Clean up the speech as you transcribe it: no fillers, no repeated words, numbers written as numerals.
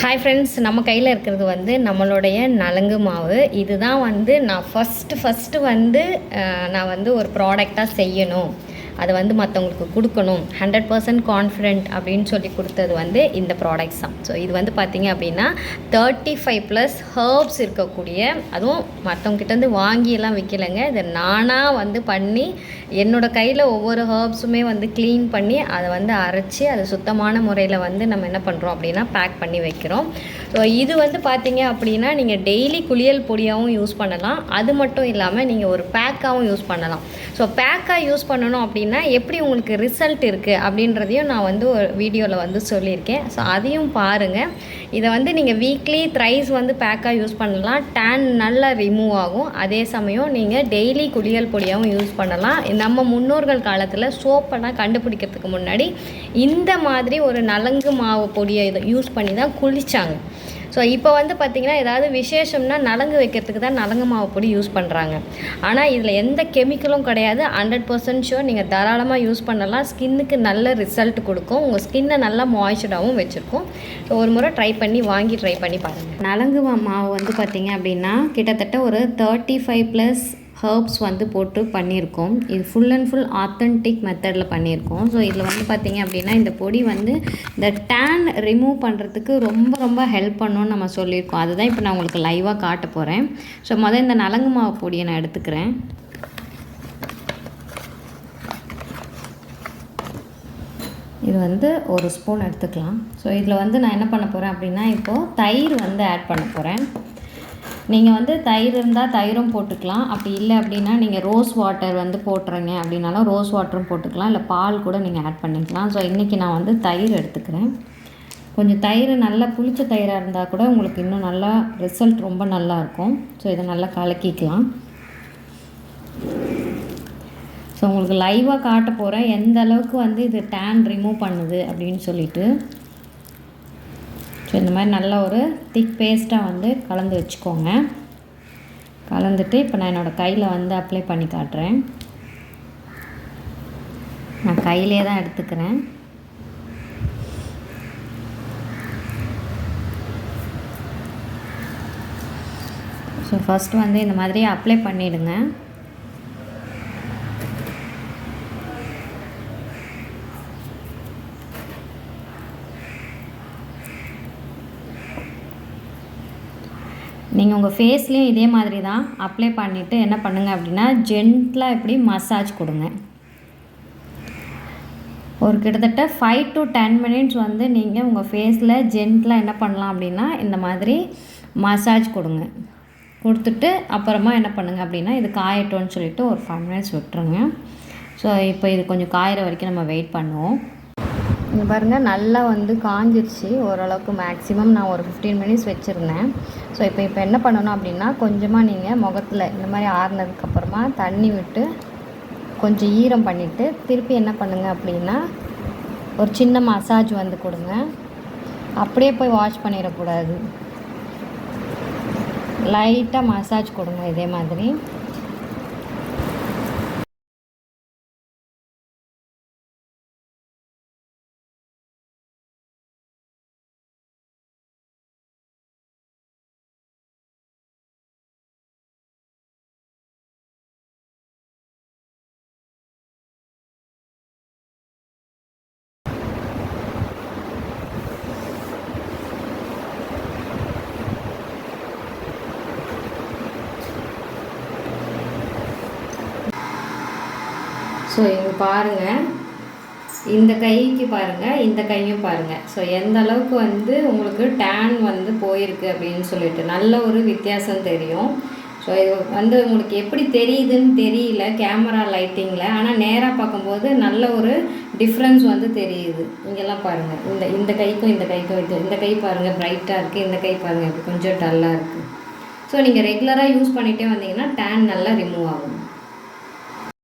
Hi friends, நம்ம கையில் இருக்கிறது வந்து நம்மளுடைய நலங்கு மாவு. இதுதான் வந்து நான் ஃபஸ்ட்டு வந்து நான் வந்து ஒரு ப்ராடக்டாக செய்யணும், அதை வந்து மற்றவங்களுக்கு கொடுக்கணும், 100% கான்ஃபிடென்ட் அப்படின்னு சொல்லி கொடுத்தது வந்து இந்த ப்ராடக்ட்ஸ் தான். ஸோ இது வந்து பார்த்திங்க அப்படின்னா 35+ ஹர்ப்ஸ் இருக்கக்கூடிய, அதுவும் மற்றவங்ககிட்டேருந்து வாங்கியெல்லாம் விற்கலைங்க. இதை நானாக வந்து பண்ணி என்னோடய கையில் ஒவ்வொரு ஹர்ப்ஸுமே வந்து க்ளீன் பண்ணி அதை வந்து அரைச்சி அதை சுத்தமான முறையில் வந்து நம்ம என்ன பண்ணுறோம் அப்படின்னா பேக் பண்ணி வைக்கிறோம். ஸோ இது வந்து பார்த்திங்க அப்படின்னா நீங்கள் டெய்லி குளியல் பொடியாகவும் யூஸ் பண்ணலாம். அது மட்டும் இல்லாமல் நீங்கள் ஒரு பேக்காகவும் யூஸ் பண்ணலாம். ஸோ பேக்காக யூஸ் பண்ணணும் அப்படின்னா எப்படி உங்களுக்கு ரிசல்ட் இருக்குது அப்படின்றதையும் நான் வந்து ஒரு வீடியோவில் வந்து சொல்லியிருக்கேன். ஸோ அதையும் பாருங்கள். இதை வந்து நீங்கள் வீக்லி த்ரைஸ் வந்து பேக்காக யூஸ் பண்ணலாம். டேன் நல்லா ரிமூவ் ஆகும். அதே சமயம் நீங்கள் டெய்லி குளியல் பொடியாகவும் யூஸ் பண்ணலாம். நம்ம முன்னோர்கள் காலத்தில் சோப்பெல்லாம் கண்டுபிடிக்கிறதுக்கு முன்னாடி இந்த மாதிரி ஒரு நலங்கு மாவு பொடியை இதை யூஸ் பண்ணி தான் குளித்தாங்க. ஸோ இப்போ வந்து பார்த்திங்கன்னா ஏதாவது விசேஷம்னா நலங்கு வைக்கிறதுக்கு தான் நலங்கு மாவு பொடி யூஸ் பண்ணுறாங்க. ஆனால் இதில் எந்த கெமிக்கலும் கிடையாது. 100% ஷுர் நீங்கள் தாராளமாக யூஸ் பண்ணலாம். ஸ்கின்னுக்கு நல்ல ரிசல்ட் கொடுக்கும். உங்கள் ஸ்கின்னை நல்லா மாய்ஸ்சராகவும் வச்சுருக்கும். ஸோ ஒரு முறை ட்ரை பண்ணி பாருங்கள். நலங்கு மாவு வந்து பார்த்திங்க அப்படின்னா கிட்டத்தட்ட ஒரு 35+ ஹர்ப்ஸ் வந்து போட்டு பண்ணியிருக்கோம். இது ஃபுல் அண்ட் ஃபுல் ஆத்தென்டிக் மெத்தடில் பண்ணியிருக்கோம். ஸோ இதில் வந்து பார்த்திங்க அப்படின்னா இந்த பொடி வந்து இந்த டேன் ரிமூவ் பண்ணுறதுக்கு ரொம்ப ஹெல்ப் பண்ணணும்னு நம்ம சொல்லியிருக்கோம். அதுதான் இப்போ நான் உங்களுக்கு லைவாக காட்ட போகிறேன். ஸோ முதல்ல இந்த நலங்கு மாவு பொடியை நான் எடுத்துக்கிறேன். இது வந்து ஒரு ஸ்பூன் எடுத்துக்கலாம். ஸோ இதில் வந்து நான் என்ன பண்ண போகிறேன் அப்படின்னா இப்போது தயிர் வந்து ஆட் பண்ண போகிறேன். நீங்கள் வந்து தயிர் இருந்தால் தயிரும் போட்டுக்கலாம். அப்படி இல்லை அப்படின்னா நீங்கள் ரோஸ் வாட்டர் வந்து போட்டுறீங்க அப்படின்னாலும் ரோஸ் வாட்டரும் போட்டுக்கலாம். இல்லை பால் கூட நீங்கள் ஆட் பண்ணிக்கலாம். ஸோ இன்றைக்கி நான் வந்து தயிர் எடுத்துக்கிறேன். கொஞ்சம் தயிர் நல்லா புளிச்ச தயிராக இருந்தால் கூட உங்களுக்கு இன்னும் நல்லா ரிசல்ட் ரொம்ப நல்லாயிருக்கும். ஸோ இதை நல்லா கலக்கிக்கலாம். ஸோ உங்களுக்கு லைவாக காட்ட போகிறேன் எந்த அளவுக்கு வந்து இது டேன் ரிமூவ் பண்ணுது அப்படின்னு சொல்லிட்டு. ஸோ இந்த மாதிரி நல்லா ஒரு திக் பேஸ்ட்டாக வந்து கலந்து வச்சுக்கோங்க. கலந்துட்டு இப்போ நான் என்னோடய கையில் வந்து அப்ளை பண்ணி காட்டுறேன். நான் கையிலே தான் எடுத்துக்கிறேன். ஸோ ஃபஸ்ட்டு வந்து இந்த மாதிரி அப்ளை பண்ணிவிடுங்க. நீங்கள் உங்கள் ஃபேஸ்லேயும் இதே மாதிரி தான் அப்ளை பண்ணிவிட்டு என்ன பண்ணுங்கள் அப்படின்னா ஜென்டலாக இப்படி மசாஜ் கொடுங்க. ஒரு கிட்டத்தட்ட 5 to 10 மினிட்ஸ் வந்து நீங்கள் உங்கள் ஃபேஸில் ஜென்டலாக என்ன பண்ணலாம் அப்படின்னா இந்த மாதிரி மசாஜ் கொடுங்க. கொடுத்துட்டு அப்புறமா என்ன பண்ணுங்கள் அப்படின்னா இது காயட்டோன்னு சொல்லிவிட்டு ஒரு 5 மினிட்ஸ் விட்டுருங்க. ஸோ இப்போ இது கொஞ்சம் காயிற வரைக்கும் நம்ம வெயிட் பண்ணுவோம். இங்கே பாருங்கள் நல்லா வந்து காஞ்சிருச்சு ஓரளவுக்கு. மேக்ஸிமம் நான் ஒரு 15 மினிட்ஸ் வச்சுருந்தேன். ஸோ இப்போ என்ன பண்ணணும் அப்படின்னா கொஞ்சமாக நீங்கள் முகத்தில் இந்த மாதிரி ஆறுனதுக்கப்புறமா தண்ணி விட்டு கொஞ்சம் ஈரம் பண்ணிவிட்டு திருப்பி என்ன பண்ணுங்கள் அப்படின்னா ஒரு சின்ன மசாஜ் வந்து கொடுங்க. அப்படியே போய் வாஷ் பண்ணிடக்கூடாது. லைட்டாக மசாஜ் கொடுங்க இதே மாதிரி. ஸோ இங்கே பாருங்கள், இந்த கைக்கு பாருங்கள், இந்த கையும் பாருங்கள். ஸோ எந்த அளவுக்கு வந்து உங்களுக்கு டேன் வந்து போயிருக்கு அப்படின்னு சொல்லிட்டு நல்ல ஒரு வித்தியாசம் தெரியும். ஸோ இது வந்து உங்களுக்கு எப்படி தெரியுதுன்னு தெரியல கேமரா லைட்டிங்கில். ஆனால் நேராக பார்க்கும்போது நல்ல ஒரு டிஃப்ரென்ஸ் வந்து தெரியுது. இங்கெல்லாம் பாருங்கள், இந்த கைக்கும் இந்த கைக்கும் இந்த கை பாருங்கள் ப்ரைட்டாக இருக்குது, இந்த கை பாருங்கள் இப்படி கொஞ்சம் டல்லாக இருக்குது. ஸோ நீங்கள் ரெகுலராக யூஸ் பண்ணிகிட்டே வந்தீங்கன்னா டேன் நல்லா ரிமூவ் ஆகும்.